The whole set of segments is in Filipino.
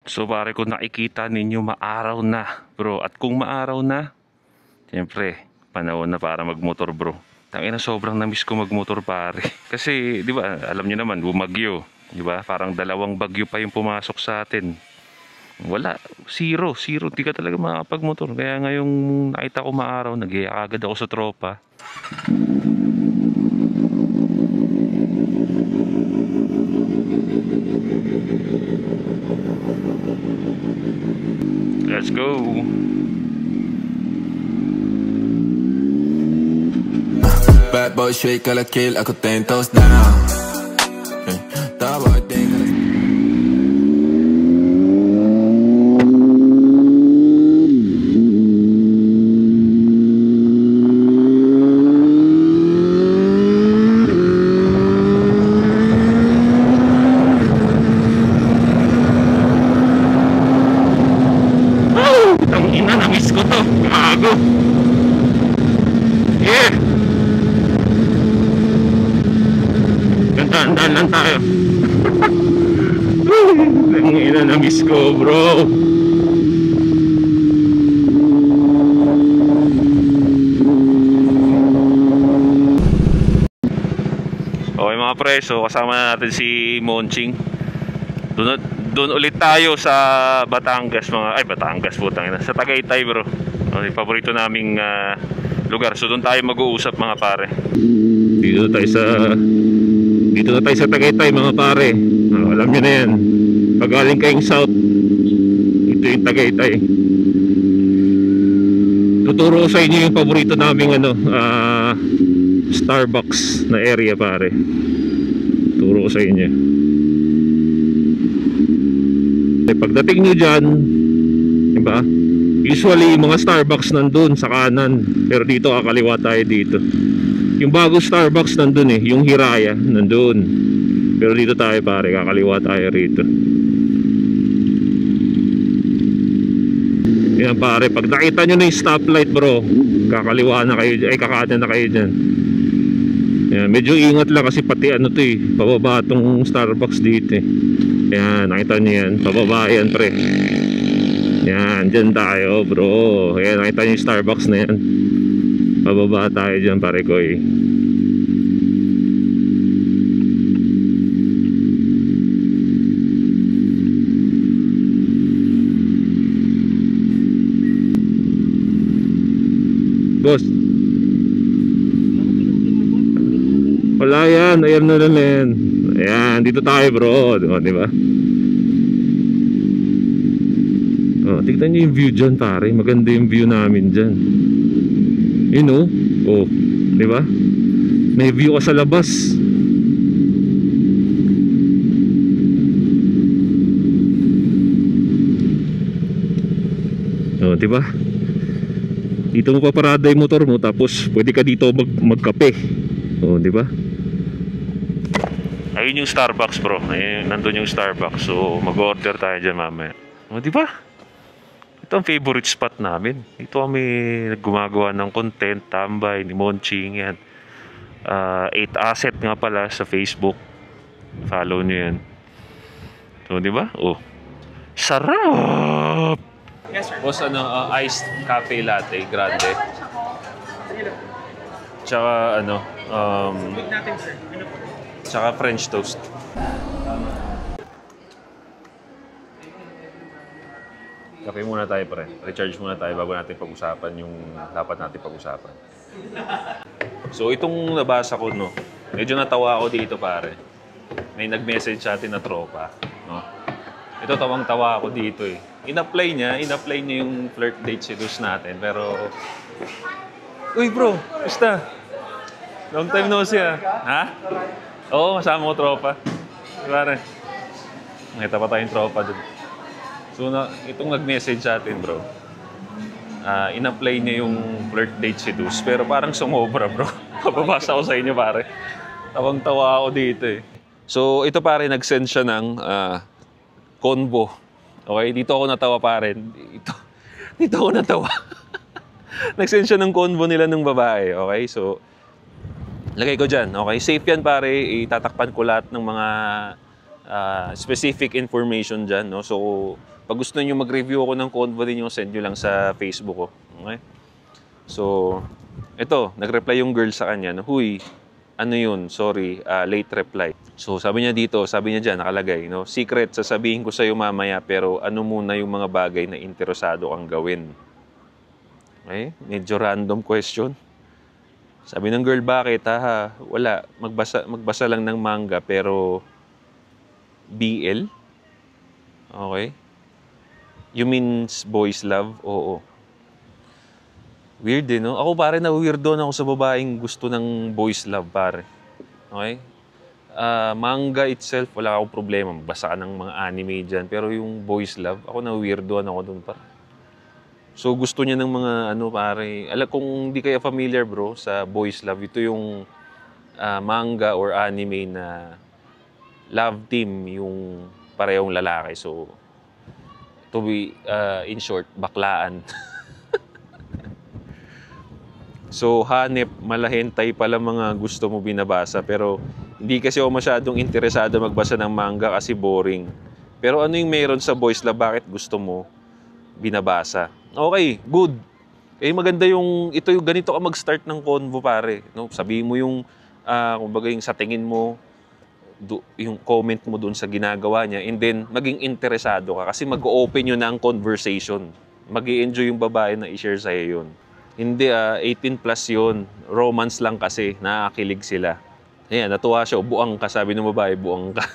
So pare, kung nakikita ninyo, maaraw na bro. At kung maaraw na, siyempre panahon na para magmotor bro. Tangina, sobrang namiss ko magmotor pare. Kasi di ba, alam niyo naman, bumagyo, di ba? Parang dalawang bagyo pa yung pumasok sa atin. Wala, zero, di ka talaga makakapagmotor. Kaya ngayong nakita ko maaraw, nag-iyak agad ako sa tropa. Let's go. Bad boy straight kala kill, ako 10 toes down. Tawa din kala. Namiss ko to, gago. Yeah. Gantaan lang tayo. Nangina, namiss ko bro. Okay mga preso, kasama natin si Monching. Doon ulit tayo sa Batangas Batangas putang ina. Sa Tagaytay bro. Yung paborito naming lugar. So doon tayo mag-uusap mga pare. Dito na tayo sa Tagaytay mga pare. Alam niyo na yan. Pag galing kayong south, ito yung Tagaytay. Tuturo ko sa inyo yung paborito naming Starbucks na area pare. Turo ko sa inyo. Pagdating nyo dyan, diba? Usually yung mga Starbucks nandun sa kanan, pero dito kakaliwa tayo dito. Yung bago Starbucks nandun yung Hiraya nandun, pero dito tayo pare, kakaliwa tayo rito. Yan pare, pag nakita nyo na yung stoplight bro, kakaliwa na kayo, kakanan na kayo dyan. Yan, medyo ingat lang kasi pati pababa tong Starbucks dito Yan, nakita nyo yan, pababa yan pre. Yan, dyan tayo bro. Yan, nakita nyo yung Starbucks na yan. Pababa tayo dyan pare ko Boss, wala yan, ayan na lang yan. Ayan, dito tayo bro, diba? Tignan nyo yung view dyan pare, maganda yung view namin dyan. Diba? May view ka sa labas. Diba? Dito mo paparada yung motor mo, tapos pwede ka dito magkape. Diba? Ayun yung Starbucks bro. Nandun yung Starbucks. So mag-order tayo dyan mamaya. Diba? Ito ang favorite spot namin. Ito kami gumagawa ng content, tambay ni Monching yan. 8 Asset nga pala sa Facebook. Follow nyo yan. So diba? Sarap! Yes sir. Boss, iced cafe latte grande. Tsaka Wait natin sir. tsaka French toast. Kape muna tayo pre. Recharge muna tayo bago natin pag-usapan yung dapat natin pag-usapan. So itong nabasa ko medyo natawa ako dito pare. May nag-message sa atin na tropa, Ito tawang-tawa ako dito In-apply niya yung flirt date seduce natin pero uy bro, basta. Long time no see ha? Oo, kasama ko tropa. Pare. Nakita pa tayong tropa dun. So, itong nag-message sa atin, bro. In-apply niya yung flirt date seduce. Pero parang sumobra, bro. Papabasa ko sa inyo, pare. Tawang-tawa ako dito So, ito pare, nag-send siya ng convo. Okay? Dito ako natawa, pare. Dito ako natawa. Nag-send siya ng convo nila ng babae. Okay? So, lagay ko dyan, okay? Safe yan pare, itatakpan ko lahat ng mga specific information dyan, So Pag gusto niyo mag-review ako ng convo ninyo, send nyo lang sa Facebook ko. Okay? So, ito, nag-reply yung girl sa kanya, huy, ano yun, sorry, late reply. So, sabi niya dito, sabi niya dyan, nakalagay, no? Secret, sasabihin ko sa'yo mamaya, pero ano muna yung mga bagay na interesado kang gawin? Okay? Medyo random question. Sabi ng girl, bakit? Wala, magbasa lang ng manga, pero BL? Okay? You means boys love? Oo. Weird no? Ako pare, na-weirdo ako sa babaeng gusto ng boys love pare. Okay? Manga itself, wala akong problema. Magbasa ka ng mga anime dyan. Pero yung boys love, ako na-weirdo ako dun pare. So gusto niya ng mga pare. Kung di kaya familiar bro sa boys love, ito yung manga or anime na love team yung parehong lalaki. So to be in short, baklaan. So, hanep, malahentay pala mga gusto mo binabasa. Pero, hindi kasi ako masyadong interesado magbasa ng manga kasi boring. Pero ano yung meron sa boys love, bakit gusto mo binabasa? Okay, good. Maganda ito yung ganito ka mag-start ng convo, pare. No? Sabihin mo yung, kumbaga yung sa tingin mo, yung comment mo dun sa ginagawa niya, and then, maging interesado ka. Kasi mag-open yun na ang conversation. Mag-i-enjoy yung babae na i-share sa'yo yun. Hindi, 18 plus yun. Romance lang kasi. Nakakilig sila. Ayan, natuwa siya. Buang ka. Sabi ng babae, buang ka.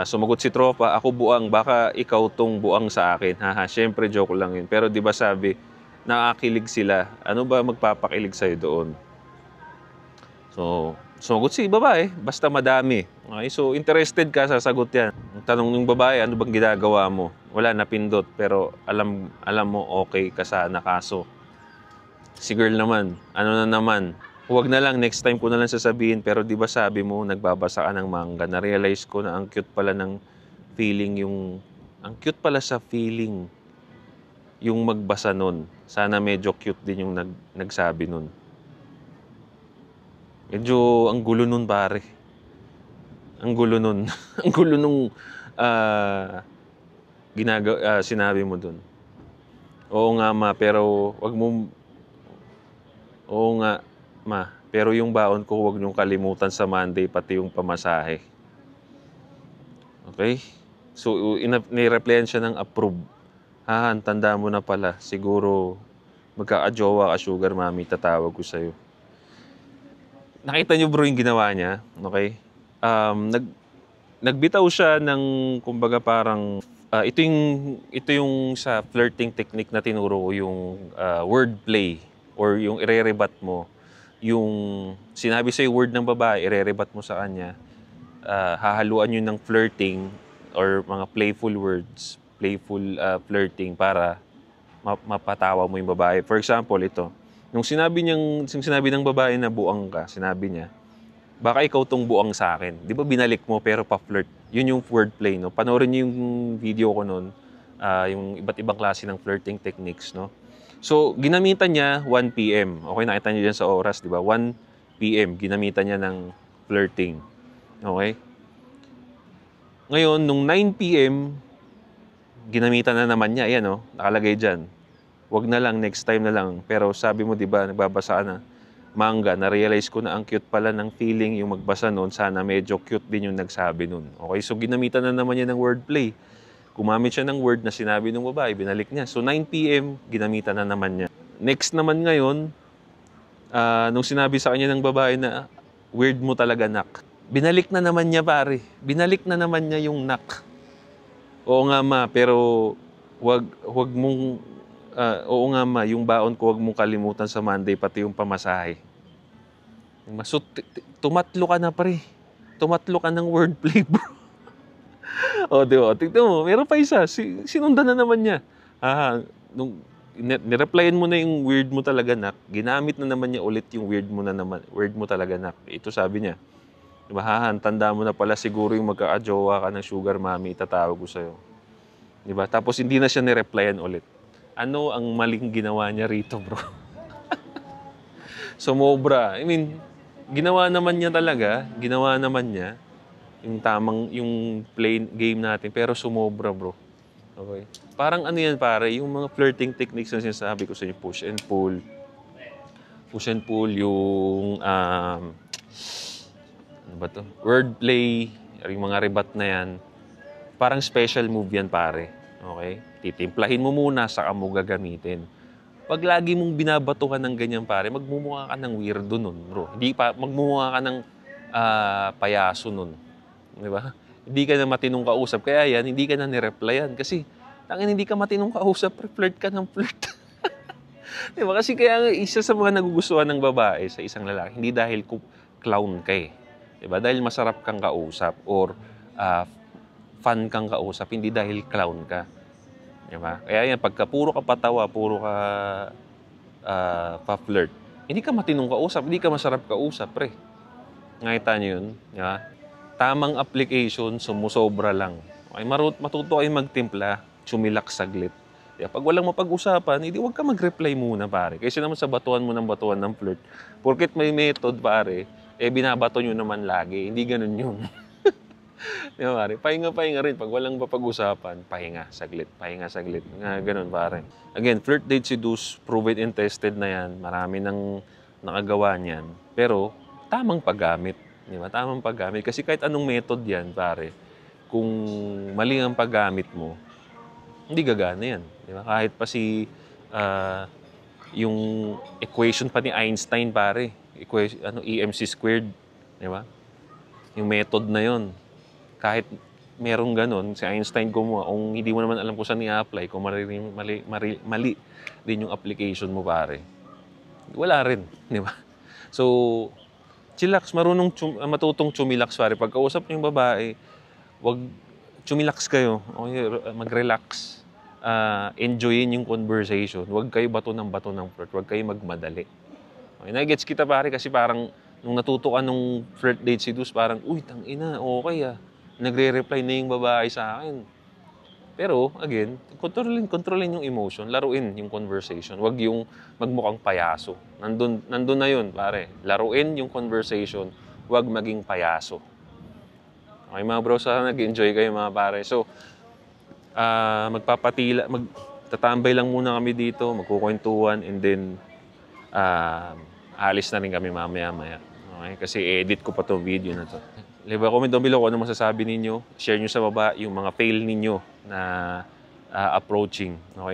Sumagot si tropa, ako buang. Baka ikaw tong buang sa akin. Syempre, joke lang yun. Pero di ba sabi, nakakilig sila. Ano ba magpapakilig sa'yo doon? So, sumagot si babae. Basta madami. Okay, so, interested ka, sasagot yan. Tanong ng babae, ano bang ginagawa mo? Wala, napindot. Pero alam mo, okay ka sana kaso. Si girl naman, ano na naman, huwag na lang, next time ko na lang sasabihin, pero di ba sabi mo, nagbabasa ka ng manga, na-realize ko na ang cute pala ng feeling ang cute pala sa feeling yung magbasa nun. Sana medyo cute din yung nagsabi nun. Medyo, ang gulo nun pare. Ang gulo nun. Ang gulo nung sinabi mo dun. Oo nga ma, pero wag mo. Oo nga, ma. Pero yung baon ko, huwag niyong kalimutan sa Monday, pati yung pamasahe. Okay? So, nireplyan siya ng approve. Tanda mo na pala. Siguro, magkaka-jowa ka, sugar mommy, tatawag ko sa'yo. Nakita niyo bro yung ginawa niya? Okay? Nagbitaw siya ng, kumbaga parang, ito yung sa flirting technique na tinuro ko, yung wordplay. Or yung ire-rebat mo, yung sinabi sa'yo word ng babae, ire-rebat mo sa kanya, hahaluan yun ng flirting or mga playful words, playful flirting para mapatawa mo yung babae. For example, ito, nung sinabi ng babae na buang ka, sinabi niya, baka ikaw tong buang sa akin. Di ba binalik mo pero pa-flirt? Yun yung wordplay, no? Panoorin niyo yung video ko nun, yung iba't ibang klase ng flirting techniques, no? So, ginamitan niya 1 p.m. Okay, nakita niyo dyan sa oras, di ba? 1 p.m. ginamitan niya ng flirting. Okay? Ngayon, nung 9 p.m., ginamitan na naman niya. Ayan, oh, nakalagay dyan. Wag na lang, next time na lang. Pero sabi mo, di ba, nagbabasa ka na manga, na-realize ko na ang cute pala ng feeling yung magbasa nun. Sana medyo cute din yung nagsabi nun. Okay, so ginamitan na naman niya ng wordplay. Gumamit siya ng word na sinabi ng babae, binalik niya. So 9 p.m., ginamitan na naman niya. Next naman ngayon, nung sinabi sa kanya ng babae na, weird mo talaga, nak. Binalik na naman niya, pare. Binalik na naman niya yung nak. Oo nga ma, pero wag mong, oo nga ma, yung baon ko wag mong kalimutan sa Monday, pati yung pamasahe. So, tumatlo ka na, pare. Tumatlo ka ng wordplay, bro. O, di ba? Tignan mo, meron pa isa. Sinundan na naman niya. Nung nireplyan mo na yung weird mo talaga, nak, ginamit na naman niya ulit yung weird mo talaga, nak. Ito sabi niya, diba, tanda mo na pala siguro yung magkaka-jowa ka ng sugar mommy, itatawag ko sa'yo. Diba? Tapos hindi na siya nireplyan ulit. Ano ang maling ginawa niya rito, bro? Sumobra. I mean, ginawa naman niya talaga. Ginawa naman niya yung tamang, yung play game natin. Pero sumobra, bro. Okay? Parang ano yan pare, yung mga flirting techniques na sinasabi ko sa inyo, push and pull. Push and pull, yung ano ba to? Wordplay, yung mga rebat na yan. Parang special move yan pare. Okay? Titimplahin mo muna, saka mo gagamitin. Pag lagi mong binabatuhan ng ganyan pare, magmumukha ka ng weirdo nun, bro. Hindi pa, magmumukha ka ng payaso nun. Di ba? Hindi ka na matinong kausap. Kaya yan, hindi ka na nireplyan. Kasi, tangin hindi ka matinong kausap, flirt ka ng flirt. Di ba? Kasi kaya isa sa mga nagugustuhan ng babae sa isang lalaki, hindi dahil clown ka eh. Di ba? Dahil masarap kang kausap or fun kang kausap, hindi dahil clown ka. Di ba? Kaya yan, pagka puro ka patawa, puro ka pa-flirt, hindi ka matinong kausap, hindi ka masarap kausap, pre. Ngayta nyo yun. Di ba? Tamang application, sumusobra lang. Okay, matuto kayo magtimpla, sumilak saglit. Kaya pag walang mapag-usapan, hindi wag ka mag-reply muna, pare. Kasi naman sa batuan mo ng batuan ng flirt, porket may method, pare, binabato nyo naman lagi. Hindi ganun yun. Di ba, pare? Pahinga-pahinga rin. Pag walang mapag-usapan, pahinga saglit. Pahinga saglit. Ganun, pare. Again, flirt, date, seduce, proven and tested na yan. Marami nang nakagawa niyan. Pero, tamang paggamit. Di ba? Tamang paggamit. Kasi kahit anong method yan, pare, kung mali ang paggamit mo, hindi gagana yan. Di ba? Kahit pa yung equation pa ni Einstein, pare, EMC squared, di ba? Yung method na yon, kahit merong ganun, si Einstein gumawa, kung hindi mo naman alam kung saan i-apply, kung mali din yung application mo, pare, wala rin, di ba? So, chillax, matutong chumilax, pare. Pagkausap niyo yung babae, wag chumilax kayo, okay, mag-relax, enjoyin yung conversation. Wag kayo bato ng flirt, wag kayo magmadali. Okay, nagets kita, pare, kasi parang nung natuto ka nung flirt date seduce, parang, uy, tangina, okay nagre-reply na yung babae sa akin. Pero, again, kontrolin yung emotion, laruin yung conversation. Wag yung magmukhang payaso. Nandun na yun, pare. Laruin yung conversation, wag maging payaso. Okay, mga bro, sana nag-enjoy kayo, mga pare. So, magtatambay lang muna kami dito, magkukwentuhan, and then, alis na rin kami mamaya-maya. Okay? Kasi edit ko pa itong video na to. Liba, comment down below kung ano masasabi ninyo. Share nyo sa baba yung mga fail ninyo na approaching. Okay?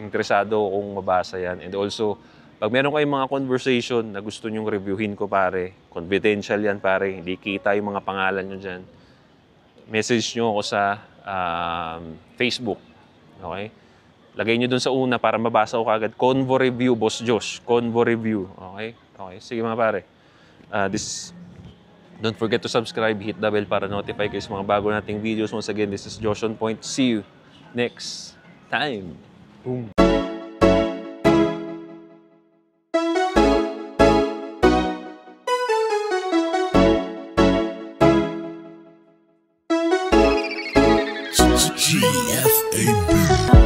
Interesado akong mabasa yan. And also, pag meron kayong mga conversation na gusto nyong reviewin ko, pare, confidential yan, pare, hindi kita yung mga pangalan nyo dyan, message nyo ako sa Facebook. Okay? Lagay nyo dun sa una para mabasa ko kagad. Convo Review, Boss Josh. Convo Review. Okay? Okay. Sige, mga pare. Don't forget to subscribe, hit the bell para notify kayo sa mga bago nating videos. Once again, this is Josh on Point. See you next time. Boom. GFAB.